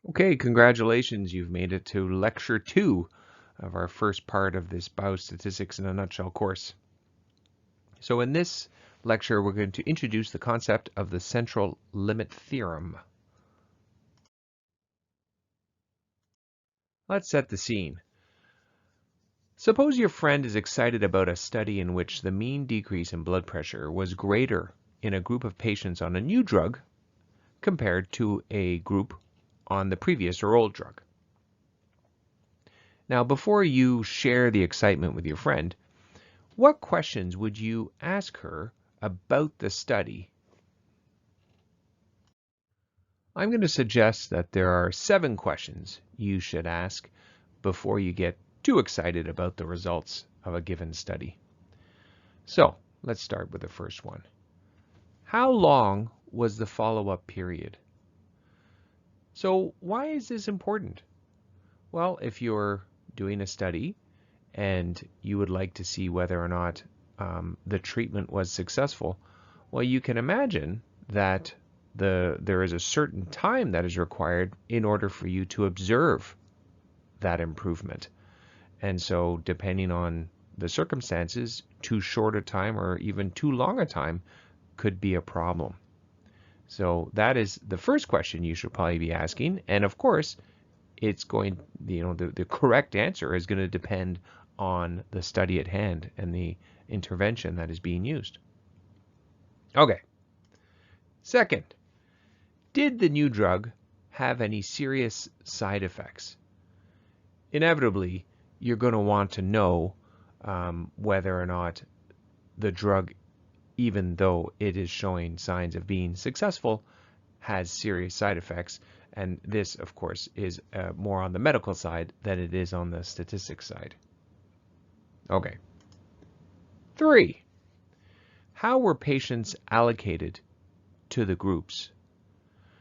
Okay, congratulations. You've made it to lecture 2 of our first part of this Biostatistics in a Nutshell course. So in this lecture, we're going to introduce the concept of the central limit theorem. Let's set the scene. Suppose your friend is excited about a study in which the mean decrease in blood pressure was greater in a group of patients on a new drug compared to a group on the previous or old drug. Now, before you share the excitement with your friend, what questions would you ask her about the study? I'm going to suggest that there are 7 questions you should ask before you get too excited about the results of a given study. So let's start with the first one. How long was the follow-up period? So why is this important? Well, if you're doing a study and you would like to see whether or not the treatment was successful, well, you can imagine that there is a certain time that is required in order for you to observe that improvement. And so depending on the circumstances, too short a time or even too long a time could be a problem. So that is the first question you should probably be asking. And of course, it's going, the correct answer is going to depend on the study at hand and the intervention that is being used. Okay. Second, did the new drug have any serious side effects? Inevitably, you're going to want to know whether or not the drug, even though it is showing signs of being successful, has serious side effects. And this, of course, is more on the medical side than it is on the statistics side. Okay. 3, how were patients allocated to the groups?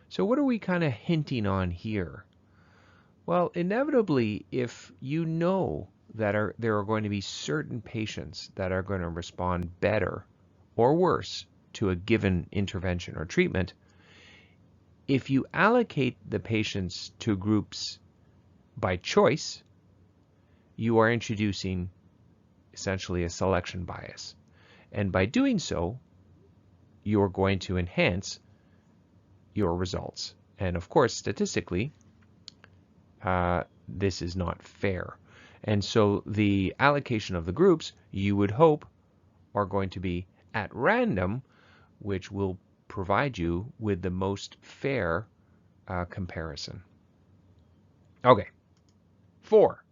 So what are we kind of hinting on here? Well, inevitably, if you know that there are going to be certain patients that are going to respond better or worse to a given intervention or treatment, if you allocate the patients to groups by choice, you are introducing essentially a selection bias. And by doing so, you're going to enhance your results. And of course, statistically, this is not fair. And so the allocation of the groups, you would hope, are going to be at random, which will provide you with the most fair comparison. Okay. 4,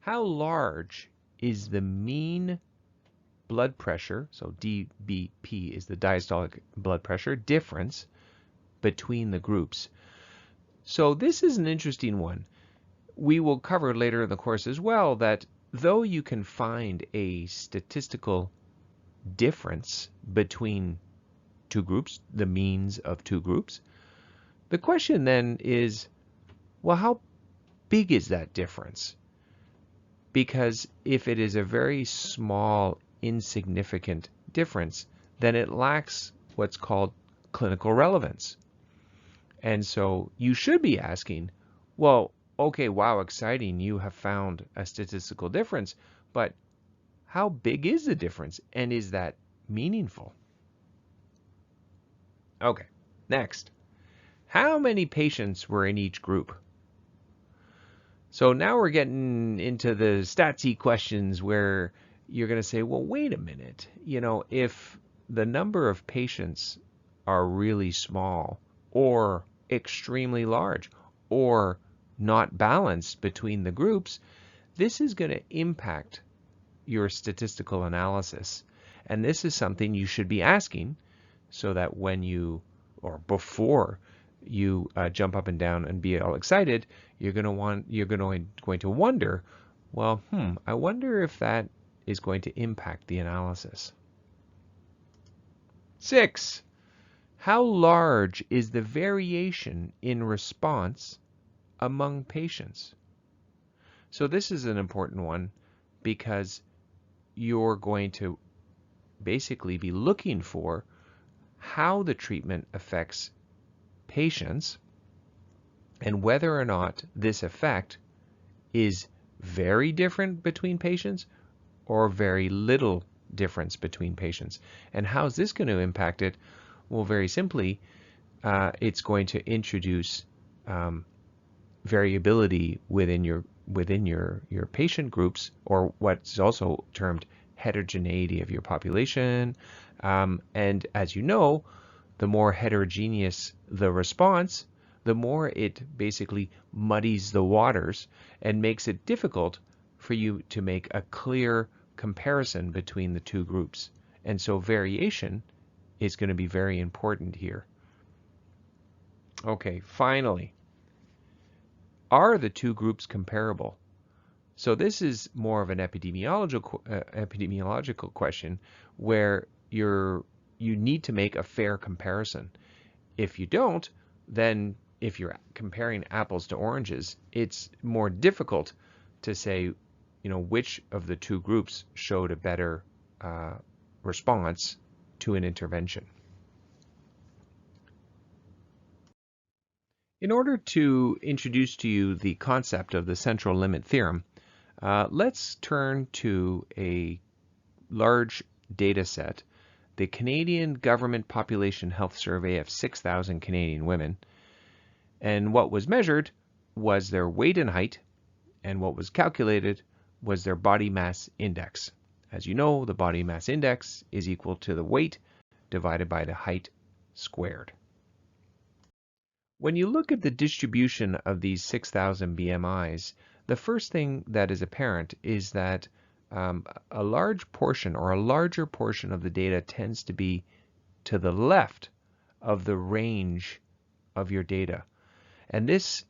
how large is the mean blood pressure, so DBP is the diastolic blood pressure difference between the groups? So this is an interesting one. We will cover later in the course as well that though you can find a statistical difference between two groups, the means of two groups, the question then is, well, how big is that difference? Because if it is a very small, insignificant difference, then it lacks what's called clinical relevance. And so you should be asking, well, okay, wow, exciting, you have found a statistical difference, but how big is the difference, and is that meaningful? Okay, next. How many patients were in each group? So now we're getting into the statsy questions where you're going to say, well, wait a minute. If the number of patients are really small or extremely large or not balanced between the groups, this is going to impact your statistical analysis. And this is something you should be asking so that when you, or before you jump up and down and be all excited, you're going to wonder, well, I wonder if that is going to impact the analysis. 6, how large is the variation in response among patients? So this is an important one because you're going to basically be looking for how the treatment affects patients and whether or not this effect is very different between patients or very little difference between patients. And how is this going to impact it? Well, very simply, it's going to introduce variability within your patient groups, or what's also termed heterogeneity of your population. And as you know, the more heterogeneous the response, the more it basically muddies the waters and makes it difficult for you to make a clear comparison between the two groups. And so variation is going to be very important here. Okay, finally, are the two groups comparable? So this is more of an epidemiological question where you need to make a fair comparison. If you don't, then if you're comparing apples to oranges, it's more difficult to say, which of the two groups showed a better response to an intervention. In order to introduce to you the concept of the central limit theorem, let's turn to a large data set, the Canadian Government Population Health Survey of 6,000 Canadian women. And what was measured was their weight and height, and what was calculated was their body mass index. As you know, the body mass index is equal to the weight divided by the height squared. When you look at the distribution of these 6,000 BMIs, the first thing that is apparent is that a large portion or a larger portion of the data tends to be to the left of the range of your data. And this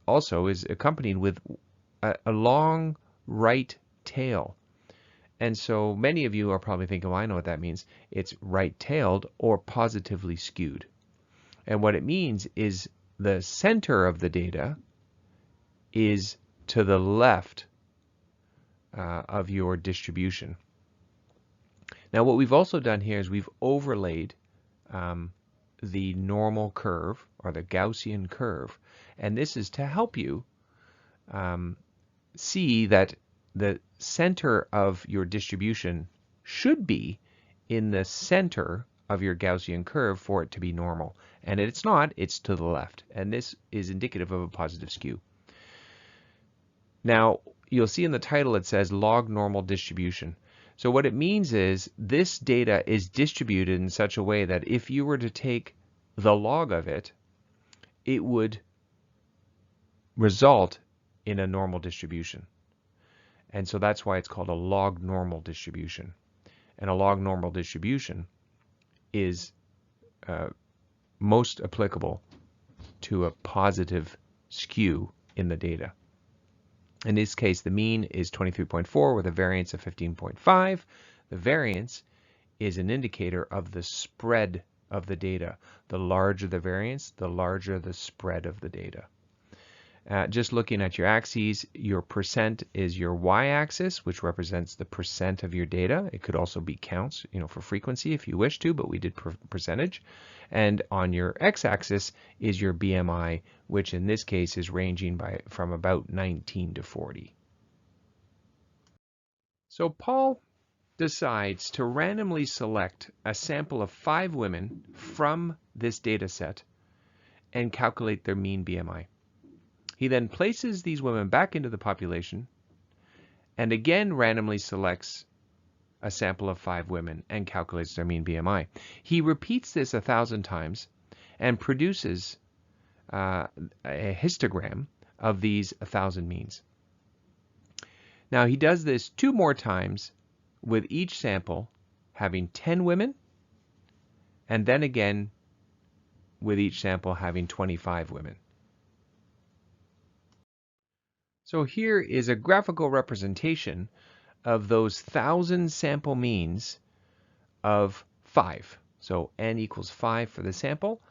also is accompanied with a long right tail. And so many of you are probably thinking, well, I know what that means. It's right-tailed or positively skewed. And what it means is the center of the data is to the left of your distribution. Now, what we've also done here is we've overlaid the normal curve or the Gaussian curve. And this is to help you see that the center of your distribution should be in the center of your Gaussian curve for it to be normal. And it's not, it's to the left. And this is indicative of a positive skew. Now, you'll see in the title it says log normal distribution. So what it means is this data is distributed in such a way that if you were to take the log of it, it would result in a normal distribution. And so that's why it's called a log normal distribution. And a log normal distribution is most applicable to a positive skew in the data. In this case, the mean is 23.4 with a variance of 15.5. The variance is an indicator of the spread of the data. The larger the variance, the larger the spread of the data. Just looking at your axes, your percent is your y-axis, which represents the percent of your data. It could also be counts, for frequency if you wish to, but we did percentage. And on your x-axis is your BMI, which in this case is ranging from about 19 to 40. So Paul decides to randomly select a sample of 5 women from this data set and calculate their mean BMI. He then places these women back into the population and again randomly selects a sample of 5 women and calculates their mean BMI. He repeats this 1,000 times and produces a histogram of these 1,000 means. Now he does this 2 more times with each sample having 10 women, and then again with each sample having 25 women. So here is a graphical representation of those 1,000 sample means of 5. So n equals 5 for the sample.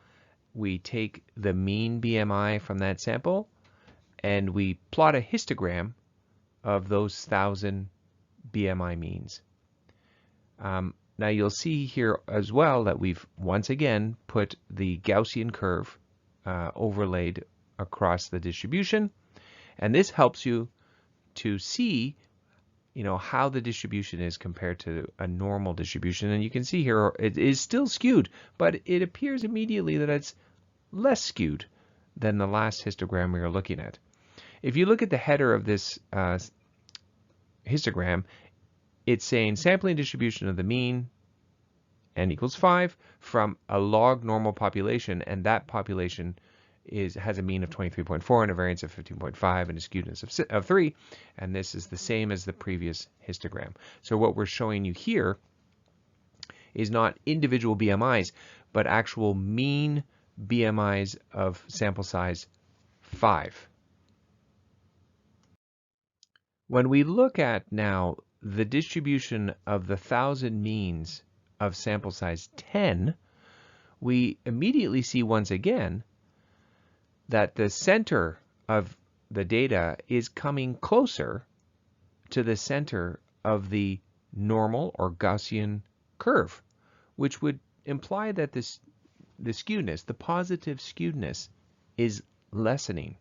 We take the mean BMI from that sample and we plot a histogram of those 1,000 BMI means. Now you'll see here as well that we've once again put the Gaussian curve overlaid across the distribution. And this helps you to see, how the distribution is compared to a normal distribution. And you can see here it is still skewed, but it appears immediately that it's less skewed than the last histogram we were looking at. If you look at the header of this histogram, it's saying sampling distribution of the mean n equals 5 from a log normal population, and that population has a mean of 23.4 and a variance of 15.5 and a skewness of 3, and this is the same as the previous histogram. So what we're showing you here is not individual BMIs, but actual mean BMIs of sample size 5. When we look at now the distribution of the 1,000 means of sample size 10, we immediately see once again that the center of the data is coming closer to the center of the normal or Gaussian curve, which would imply that the skewness, the positive skewedness, is lessening.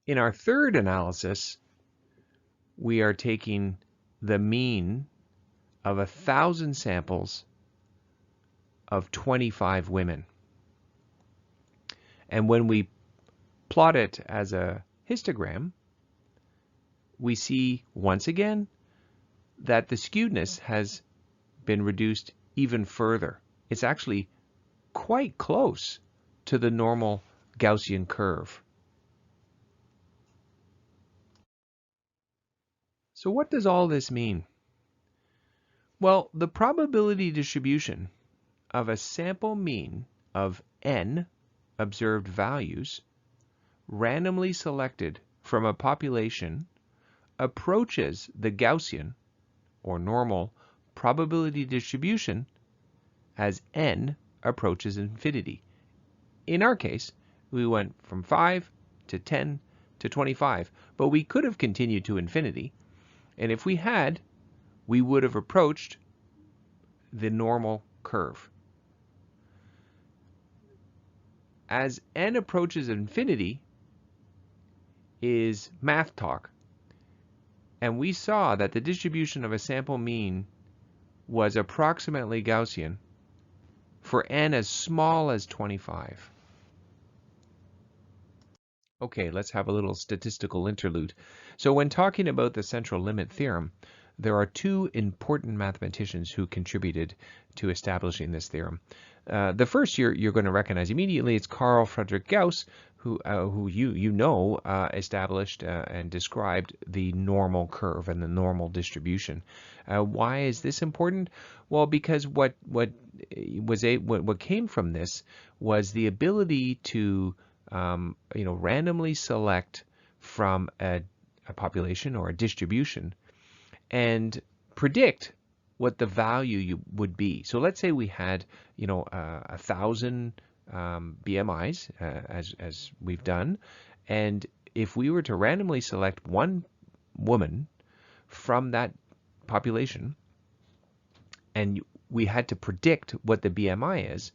In our third analysis, we are taking the mean of 1,000 samples of 25 women. And when we plot it as a histogram, we see once again that the skewedness has been reduced even further. It's actually quite close to the normal Gaussian curve. So what does all this mean? Well, the probability distribution of a sample mean of n observed values randomly selected from a population approaches the Gaussian or normal probability distribution as n approaches infinity. In our case, we went from 5 to 10 to 25, but we could have continued to infinity, and if we had, we would have approached the normal curve. As n approaches infinity is math talk, and we saw that the distribution of a sample mean was approximately Gaussian for n as small as 25. Okay, let's have a little statistical interlude. So when talking about the central limit theorem, there are two important mathematicians who contributed to establishing this theorem. The first you're going to recognize immediately. It's Carl Friedrich Gauss, who established and described the normal curve and the normal distribution. Why is this important? Well, because what came from this was the ability to randomly select from a population or a distribution and predict what the value would be. So let's say we had 1,000 BMIs as we've done, and if we were to randomly select one woman from that population and we had to predict what the BMI is,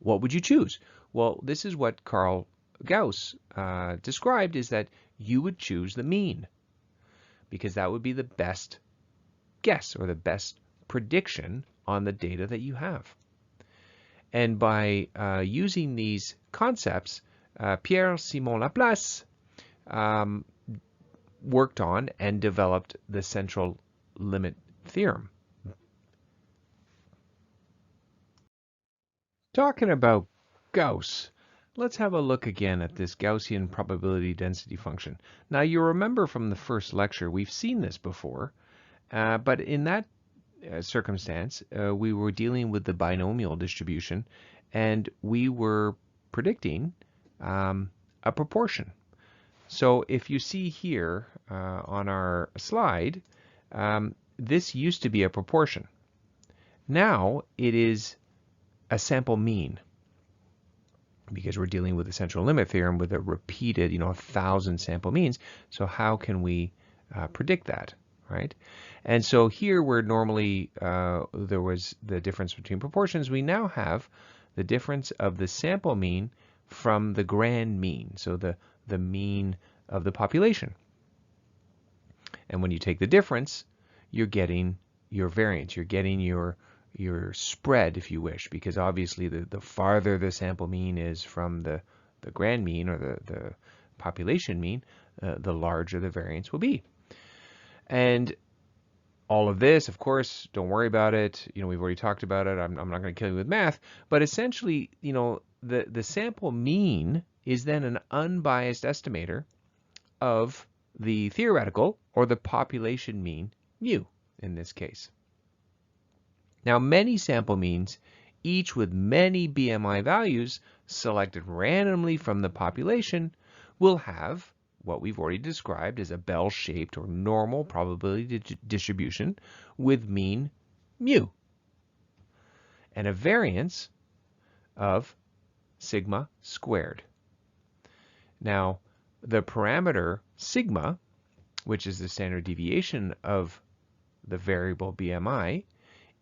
what would you choose? Well, this is what Carl Gauss described, is that you would choose the mean, because that would be the best guess or the best prediction on the data that you have. And by using these concepts, Pierre-Simon Laplace worked on and developed the central limit theorem. Talking about Gauss, let's have a look again at this Gaussian probability density function. Now, you remember from the first lecture, we've seen this before, but in that circumstance, we were dealing with the binomial distribution, and we were predicting a proportion. So if you see here on our slide, this used to be a proportion. Now it is a sample mean, because we're dealing with the central limit theorem with a repeated, 1,000 sample means. So how can we predict that, right? And so here where normally there was the difference between proportions, we now have the difference of the sample mean from the grand mean, so the mean of the population. And when you take the difference, you're getting your variance. You're getting your spread, if you wish, because obviously the farther the sample mean is from the grand mean or the population mean, the larger the variance will be. And all of this, of course, don't worry about it. We've already talked about it. I'm not going to kill you with math, but essentially, the sample mean is then an unbiased estimator of the theoretical or the population mean, mu, in this case. Now, many sample means, each with many BMI values selected randomly from the population, will have what we've already described as a bell-shaped or normal probability distribution with mean mu and a variance of sigma squared. Now, the parameter sigma, which is the standard deviation of the variable BMI,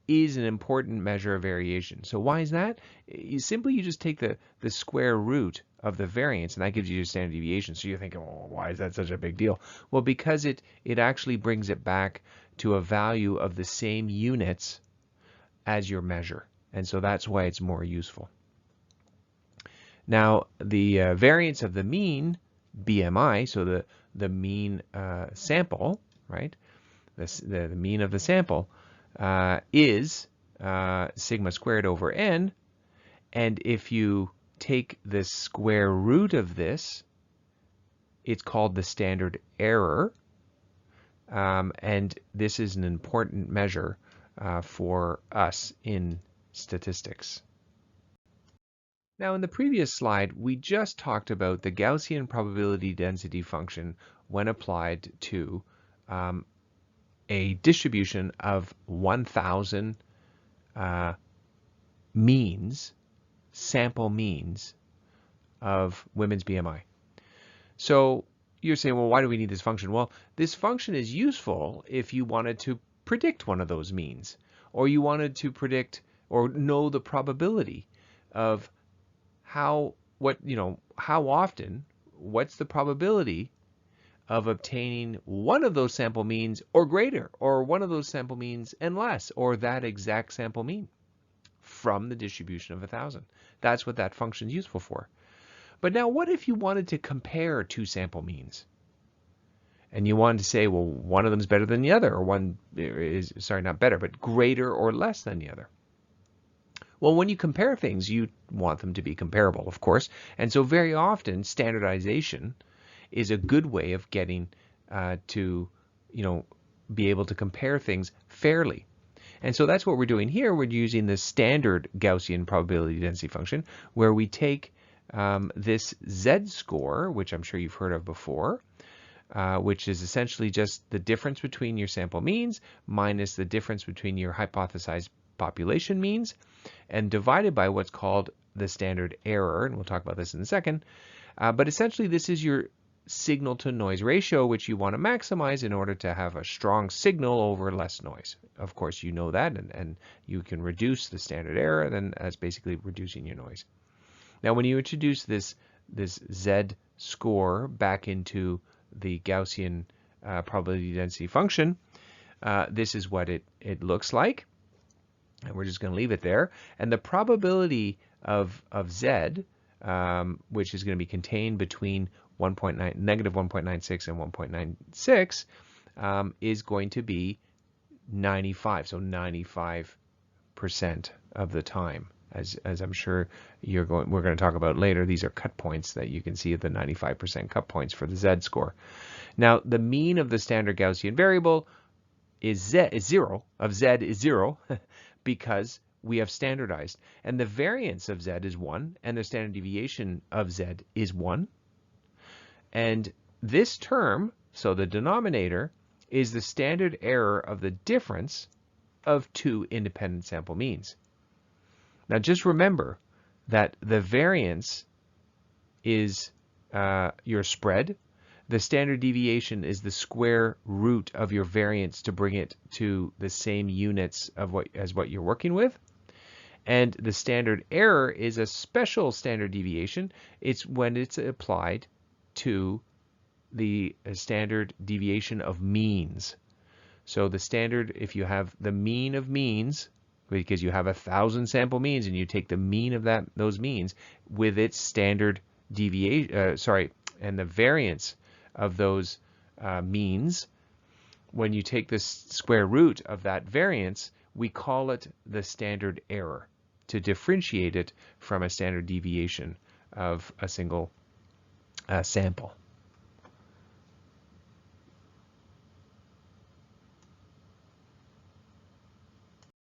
is an important measure of variation. So why is that? You just take the square root of the variance, and that gives you your standard deviation. So you're thinking, oh, why is that such a big deal? Well, because it actually brings it back to a value of the same units as your measure. And so that's why it's more useful. Now, the variance of the mean BMI, so the mean sample, right? The mean of the sample is sigma squared over n, and if you take the square root of this, it's called the standard error, and this is an important measure for us in statistics. Now, in the previous slide, we just talked about the Gaussian probability density function when applied to a distribution of 1,000 means, sample means of women's BMI. So you're saying, well, why do we need this function? Well, this function is useful if you wanted to predict one of those means, or you wanted to predict or know the probability of how often, what's the probability of obtaining one of those sample means or greater, or one of those sample means and less, or that exact sample mean from the distribution of 1,000. That's what that function is useful for. But now what if you wanted to compare two sample means? And you wanted to say, well, one of them is better than the other, or one is, sorry, not better, but greater or less than the other. Well, when you compare things, you want them to be comparable, of course. And so very often standardization is a good way of getting to, be able to compare things fairly. And so that's what we're doing here. We're using the standard Gaussian probability density function, where we take this z-score, which I'm sure you've heard of before, which is essentially just the difference between your sample means minus the difference between your hypothesized population means, and divided by what's called the standard error, and we'll talk about this in a second. But essentially, this is your signal to noise ratio, which you want to maximize in order to have a strong signal over less noise. Of course, you know that, and you can reduce the standard error, then that's basically reducing your noise. Now, when you introduce this z-score back into the Gaussian probability density function, this is what it looks like. And we're just going to leave it there. And the probability of z, which is going to be contained between negative 1.96 and 1.96, is going to be 95. So 95% of the time. As I'm sure we're going to talk about later, these are cut points that you can see at the 95% cut points for the z-score. Now, the mean of the standard Gaussian variable is zero, because we have standardized. And the variance of z is 1, and the standard deviation of z is 1. And this term, so the denominator, is the standard error of the difference of two independent sample means. Now just remember that the variance is your spread. The standard deviation is the square root of your variance to bring it to the same units of as what you're working with. And the standard error is a special standard deviation. It's when it's applied to the standard deviation of means. So the standard, if you have the mean of means, because you have 1,000 sample means and you take the mean of those means with its standard deviation, and the variance of those means, when you take the square root of that variance, we call it the standard error to differentiate it from a standard deviation of a single sample.